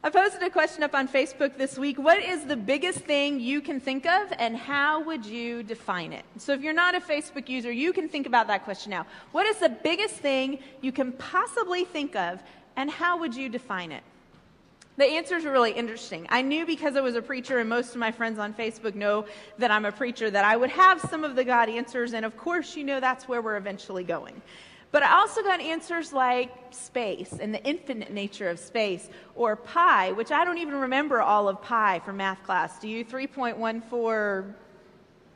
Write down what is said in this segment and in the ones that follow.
I posted a question up on Facebook this week. What is the biggest thing you can think of, and how would you define it? So if you're not a Facebook user, you can think about that question now. What is the biggest thing you can possibly think of, and how would you define it? The answers are really interesting. I knew, because I was a preacher, and most of my friends on Facebook know that I'm a preacher, that I would have some of the God answers, and of course, you know that's where we're eventually going. But I also got answers like space and the infinite nature of space, or pi, which I don't even remember all of pi from math class. Do you? 3.14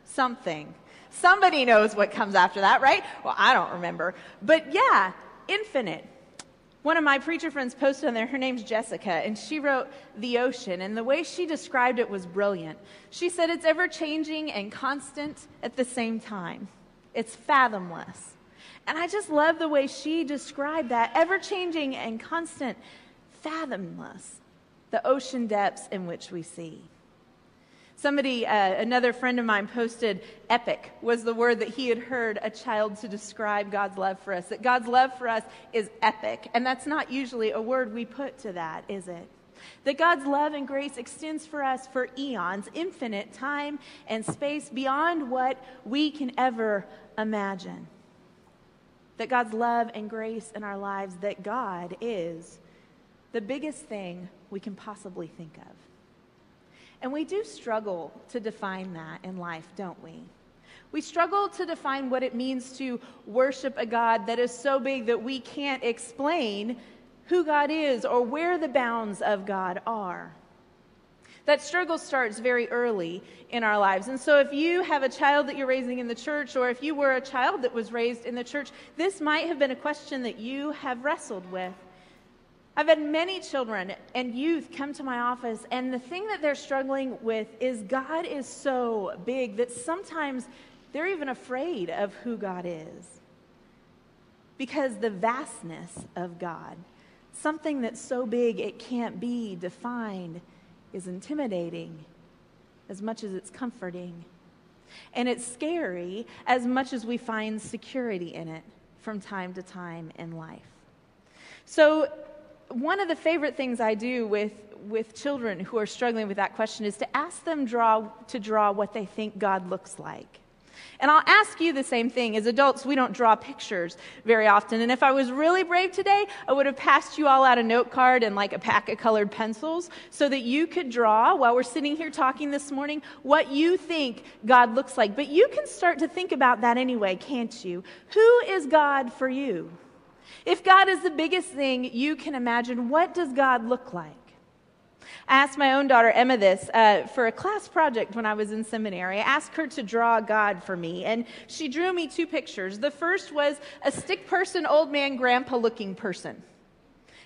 something. Somebody knows what comes after that, right? Well, I don't remember. But yeah, infinite. One of my preacher friends posted on there, her name's Jessica, and she wrote the ocean, and the way she described it was brilliant. She said it's ever-changing and constant at the same time. It's fathomless. And I just love the way she described that, ever-changing and constant, fathomless, the ocean depths in which we see. Somebody, another friend of mine posted, epic was the word that he had heard a child to describe God's love for us, that God's love for us is epic. And that's not usually a word we put to that, is it? That God's love and grace extends for us for eons, infinite time and space beyond what we can ever imagine. That God's love and grace in our lives, that God is the biggest thing we can possibly think of. And we do struggle to define that in life, don't we? We struggle to define what it means to worship a God that is so big that we can't explain who God is or where the bounds of God are. That struggle starts very early in our lives. And so if you have a child that you're raising in the church, or if you were a child that was raised in the church, this might have been a question that you have wrestled with. I've had many children and youth come to my office, and the thing that they're struggling with is God is so big that sometimes they're even afraid of who God is. Because the vastness of God, something that's so big it can't be defined, is intimidating as much as it's comforting. And it's scary as much as we find security in it from time to time in life. So one of the favorite things I do with children who are struggling with that question is to ask them to draw what they think God looks like. And I'll ask you the same thing. As adults, we don't draw pictures very often. And if I was really brave today, I would have passed you all out a note card and like a pack of colored pencils so that you could draw, while we're sitting here talking this morning, what you think God looks like. But you can start to think about that anyway, can't you? Who is God for you? If God is the biggest thing you can imagine, what does God look like? I asked my own daughter, Emma, this for a class project when I was in seminary. I asked her to draw God for me, and she drew me two pictures. The first was a stick person, old man, grandpa-looking person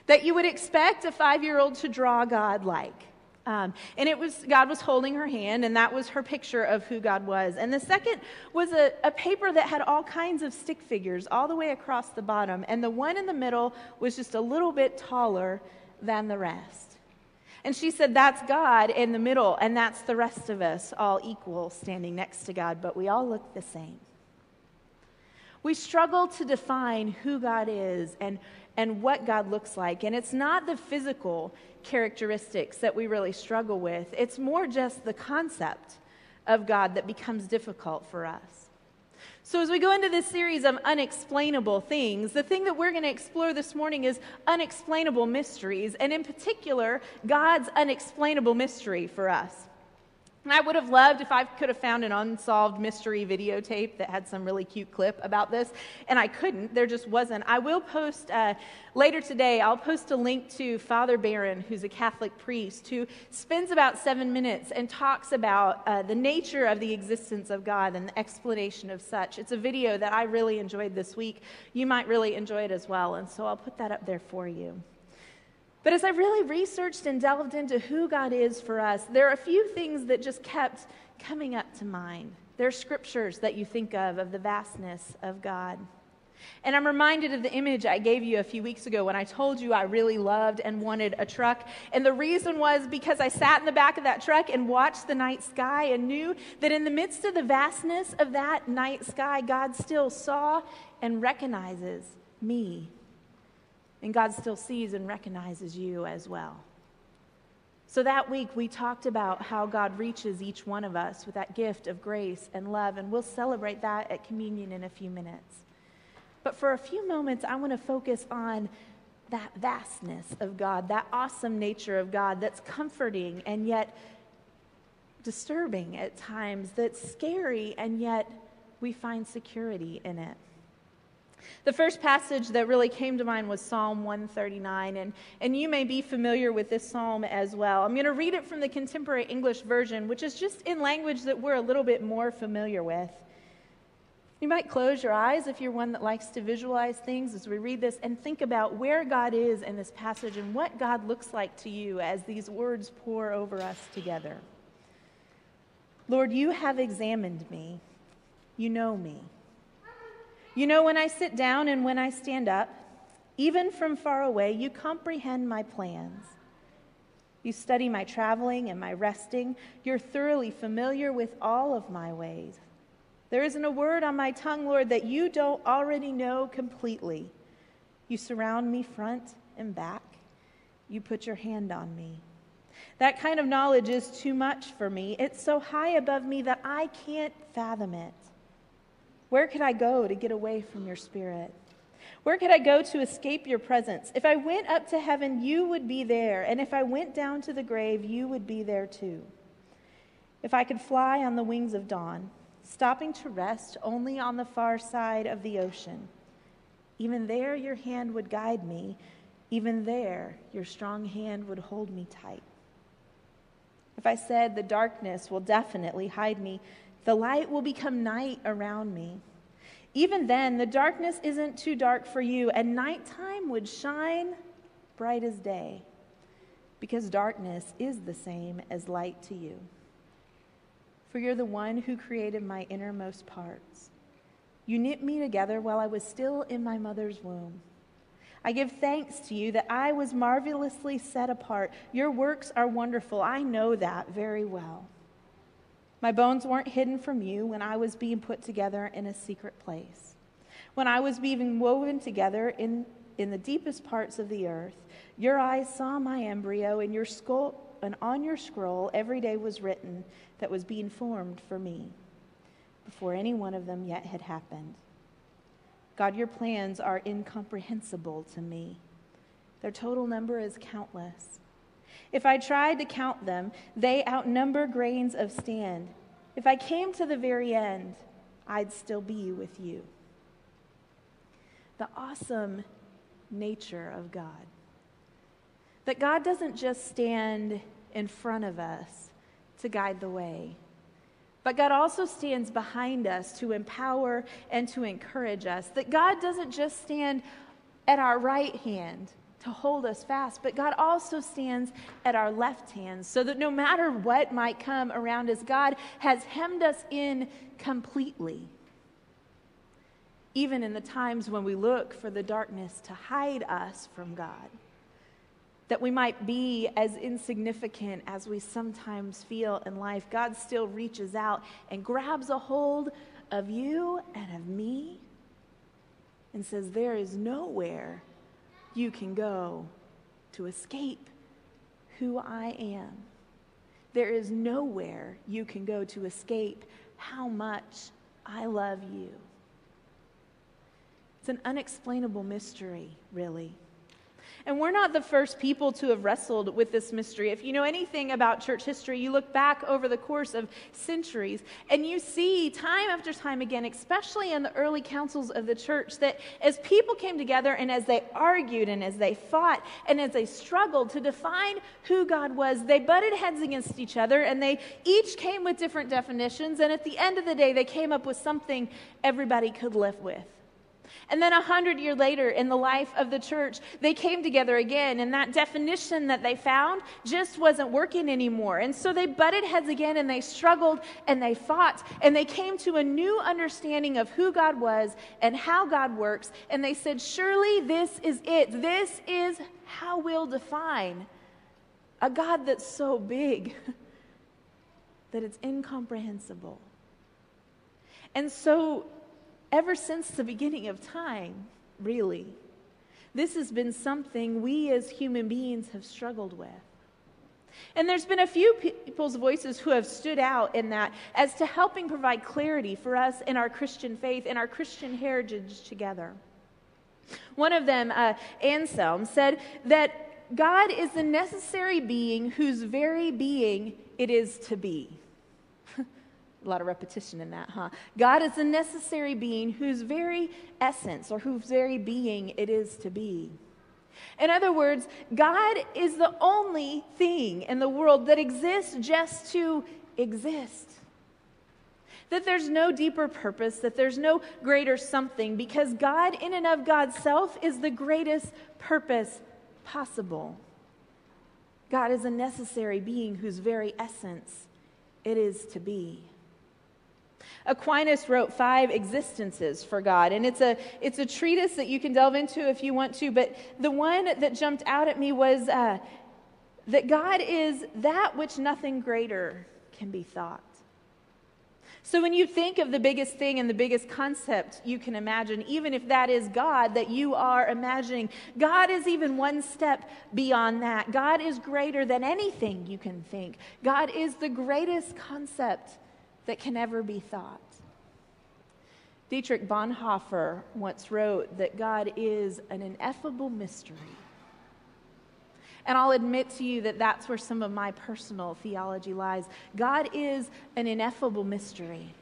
that you would expect a 5-year-old to draw God like. And it was God was holding her hand, and that was her picture of who God was. And the second was a paper that had all kinds of stick figures all the way across the bottom, and the one in the middle was just a little bit taller than the rest. And she said, that's God in the middle, and that's the rest of us, all equal, standing next to God, but we all look the same. We struggle to define who God is and what God looks like, and it's not the physical characteristics that we really struggle with. It's more just the concept of God that becomes difficult for us. So as we go into this series of unexplainable things, the thing that we're going to explore this morning is unexplainable mysteries, and in particular, God's unexplainable mystery for us. And I would have loved if I could have found an unsolved mystery videotape that had some really cute clip about this, and I couldn't. There just wasn't. I will post, later today, I'll post a link to Father Barron, who's a Catholic priest, who spends about 7 minutes and talks about the nature of the existence of God and the explanation of such. It's a video that I really enjoyed this week. You might really enjoy it as well, and so I'll put that up there for you. But as I really researched and delved into who God is for us, there are a few things that just kept coming up to mind. There are scriptures that you think of the vastness of God. And I'm reminded of the image I gave you a few weeks ago when I told you I really loved and wanted a truck. And the reason was because I sat in the back of that truck and watched the night sky and knew that in the midst of the vastness of that night sky, God still saw and recognizes me. And God still sees and recognizes you as well. So that week, we talked about how God reaches each one of us with that gift of grace and love, and we'll celebrate that at communion in a few minutes. But for a few moments, I want to focus on that vastness of God, that awesome nature of God that's comforting and yet disturbing at times, that's scary and yet we find security in it. The first passage that really came to mind was Psalm 139, and you may be familiar with this psalm as well. I'm going to read it from the Contemporary English Version, which is just in language that we're a little bit more familiar with. You might close your eyes if you're one that likes to visualize things as we read this and think about where God is in this passage and what God looks like to you as these words pour over us together. Lord, you have examined me. You know me. You know when I sit down and when I stand up. Even from far away, you comprehend my plans. You study my traveling and my resting. You're thoroughly familiar with all of my ways. There isn't a word on my tongue, Lord, that you don't already know completely. You surround me front and back. You put your hand on me. That kind of knowledge is too much for me. It's so high above me that I can't fathom it. Where could I go to get away from your spirit? Where could I go to escape your presence? If I went up to heaven, you would be there. And if I went down to the grave, you would be there too. If I could fly on the wings of dawn, stopping to rest only on the far side of the ocean, even there your hand would guide me. Even there your strong hand would hold me tight. If I said the darkness will definitely hide me, the light will become night around me. Even then, the darkness isn't too dark for you, and nighttime would shine bright as day, because darkness is the same as light to you. For you're the one who created my innermost parts. You knit me together while I was still in my mother's womb. I give thanks to you that I was marvelously set apart. Your works are wonderful. I know that very well. My bones weren't hidden from you when I was being put together in a secret place. When I was being woven together in the deepest parts of the earth, your eyes saw my embryo, and on your scroll every day was written that was being formed for me, before any one of them yet had happened. God, your plans are incomprehensible to me. Their total number is countless. If I tried to count them, they outnumber grains of sand. If I came to the very end, I'd still be with you. The awesome nature of God. That God doesn't just stand in front of us to guide the way, but God also stands behind us to empower and to encourage us. That God doesn't just stand at our right hand to hold us fast, but God also stands at our left hand so that no matter what might come around us, God has hemmed us in completely. Even in the times when we look for the darkness to hide us from God, that we might be as insignificant as we sometimes feel in life, God still reaches out and grabs a hold of you and of me and says, there is nowhere you can go to escape who I am. There is nowhere you can go to escape how much I love you. It's an unexplainable mystery, really. And we're not the first people to have wrestled with this mystery. If you know anything about church history, you look back over the course of centuries, and you see time after time again, especially in the early councils of the church, that as people came together and as they argued and as they fought and as they struggled to define who God was, they butted heads against each other, and they each came with different definitions, and at the end of the day, they came up with something everybody could live with. And then 100 years later, in the life of the church, they came together again, and that definition that they found just wasn't working anymore. And so they butted heads again, and they struggled, and they fought, and they came to a new understanding of who God was and how God works, and they said, surely this is it. This is how we'll define a God that's so big that it's incomprehensible. And so ever since the beginning of time, really, this has been something we as human beings have struggled with. And there's been a few people's voices who have stood out in that as to helping provide clarity for us in our Christian faith and our Christian heritage together. One of them, Anselm, said that God is the necessary being whose very being it is to be. A lot of repetition in that, huh? God is the necessary being whose very essence or whose very being it is to be. In other words, God is the only thing in the world that exists just to exist. That there's no deeper purpose, that there's no greater something, because God in and of God's self is the greatest purpose possible. God is a necessary being whose very essence it is to be. Aquinas wrote 5 existences for God, and it's a treatise that you can delve into if you want to, but the one that jumped out at me was that God is that which nothing greater can be thought. So when you think of the biggest thing and the biggest concept you can imagine, even if that is God that you are imagining, God is even one step beyond that. God is greater than anything you can think. God is the greatest concept that can ever be thought. Dietrich Bonhoeffer once wrote that God is an ineffable mystery. And I'll admit to you that that's where some of my personal theology lies. God is an ineffable mystery.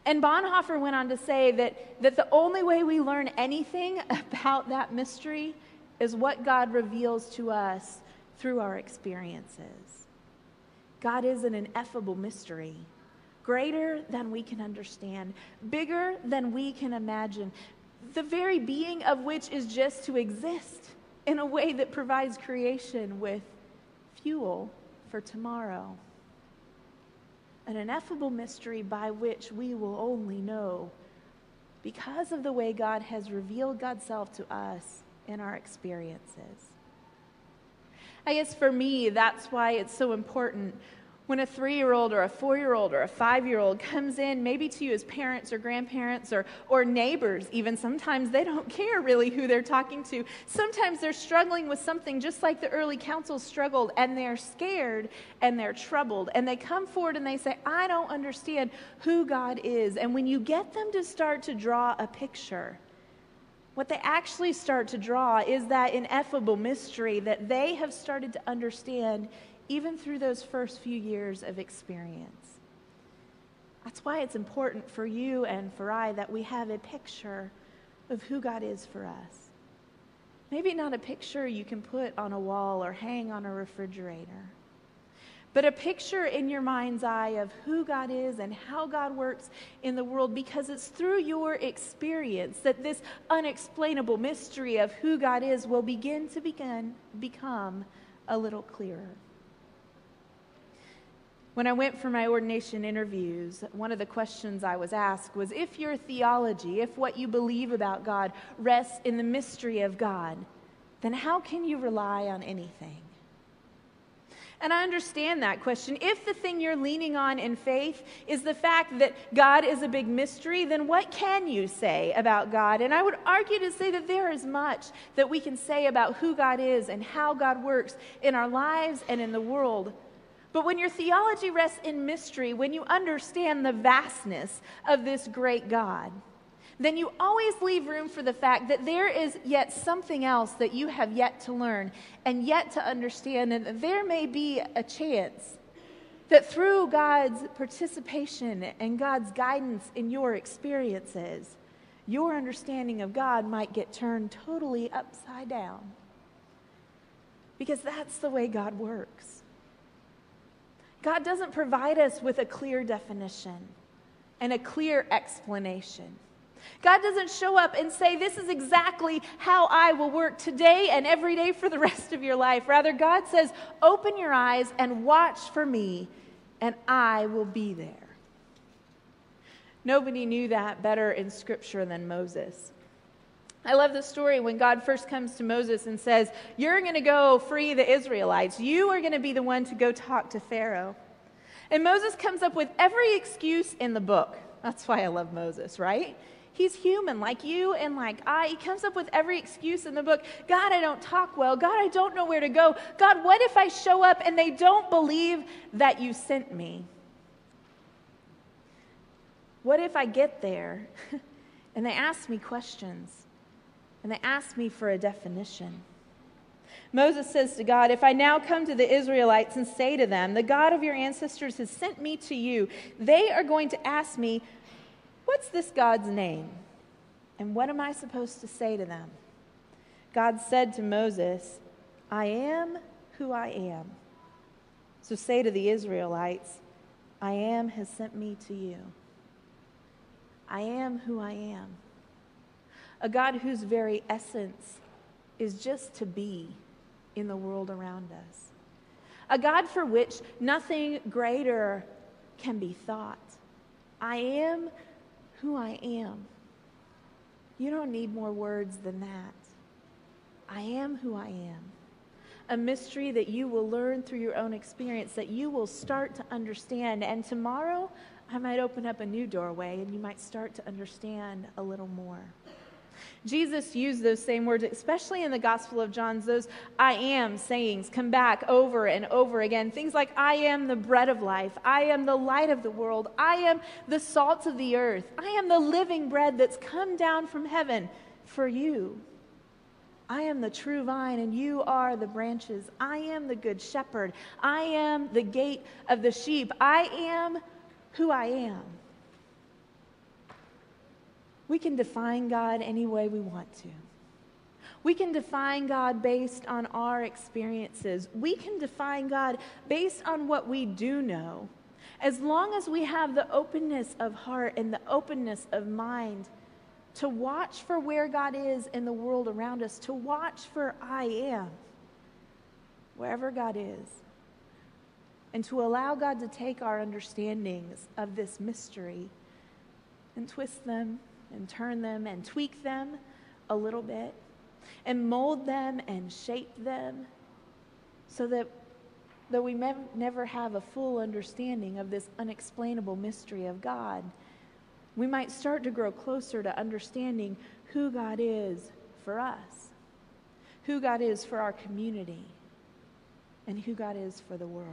And Bonhoeffer went on to say that the only way we learn anything about that mystery is what God reveals to us through our experiences. God is an ineffable mystery, greater than we can understand, bigger than we can imagine, the very being of which is just to exist in a way that provides creation with fuel for tomorrow. An ineffable mystery by which we will only know because of the way God has revealed God's self to us in our experiences. I guess for me, that's why it's so important when a 3-year-old or a 4-year-old or a 5-year-old comes in, maybe to you as parents or grandparents or neighbors even, sometimes they don't care really who they're talking to. Sometimes they're struggling with something just like the early councils struggled, and they're scared and they're troubled. And they come forward and they say, I don't understand who God is. And when you get them to start to draw a picture, what they actually start to draw is that ineffable mystery that they have started to understand even through those first few years of experience. That's why it's important for you and for I that we have a picture of who God is for us. Maybe not a picture you can put on a wall or hang on a refrigerator, but a picture in your mind's eye of who God is and how God works in the world, because it's through your experience that this unexplainable mystery of who God is will begin to become a little clearer. When I went for my ordination interviews, one of the questions I was asked was, if your theology, if what you believe about God rests in the mystery of God, then how can you rely on anything? And I understand that question. If the thing you're leaning on in faith is the fact that God is a big mystery, then what can you say about God? And I would argue to say that there is much that we can say about who God is and how God works in our lives and in the world. But when your theology rests in mystery, when you understand the vastness of this great God, then you always leave room for the fact that there is yet something else that you have yet to learn and yet to understand, and that there may be a chance that through God's participation and God's guidance in your experiences, your understanding of God might get turned totally upside down. Because that's the way God works. God doesn't provide us with a clear definition and a clear explanation. God doesn't show up and say, this is exactly how I will work today and every day for the rest of your life. Rather, God says, open your eyes and watch for me, and I will be there. Nobody knew that better in Scripture than Moses. I love the story when God first comes to Moses and says, you're going to go free the Israelites. You are going to be the one to go talk to Pharaoh. And Moses comes up with every excuse in the book. That's why I love Moses, right? He's human like you and like I. He comes up with every excuse in the book. God, I don't talk well. God, I don't know where to go. God, what if I show up and they don't believe that you sent me? What if I get there and they ask me questions and they ask me for a definition? Moses says to God, if I now come to the Israelites and say to them, the God of your ancestors has sent me to you, they are going to ask me, what's this God's name? And what am I supposed to say to them? God said to Moses, I am who I am. So say to the Israelites, I am has sent me to you. I am who I am. A God whose very essence is just to be in the world around us. A God for which nothing greater can be thought. I am who I am. You don't need more words than that. I am who I am. A mystery that you will learn through your own experience, that you will start to understand. And tomorrow, I might open up a new doorway and you might start to understand a little more. Jesus used those same words, especially in the Gospel of John. Those I am sayings come back over and over again. Things like, I am the bread of life. I am the light of the world. I am the salt of the earth. I am the living bread that's come down from heaven for you. I am the true vine and you are the branches. I am the good shepherd. I am the gate of the sheep. I am who I am. We can define God any way we want to. We can define God based on our experiences. We can define God based on what we do know. As long as we have the openness of heart and the openness of mind to watch for where God is in the world around us, to watch for I am, wherever God is, and to allow God to take our understandings of this mystery and twist them and turn them and tweak them a little bit and mold them and shape them so that though we may never have a full understanding of this unexplainable mystery of God, we might start to grow closer to understanding who God is for us, who God is for our community, and who God is for the world.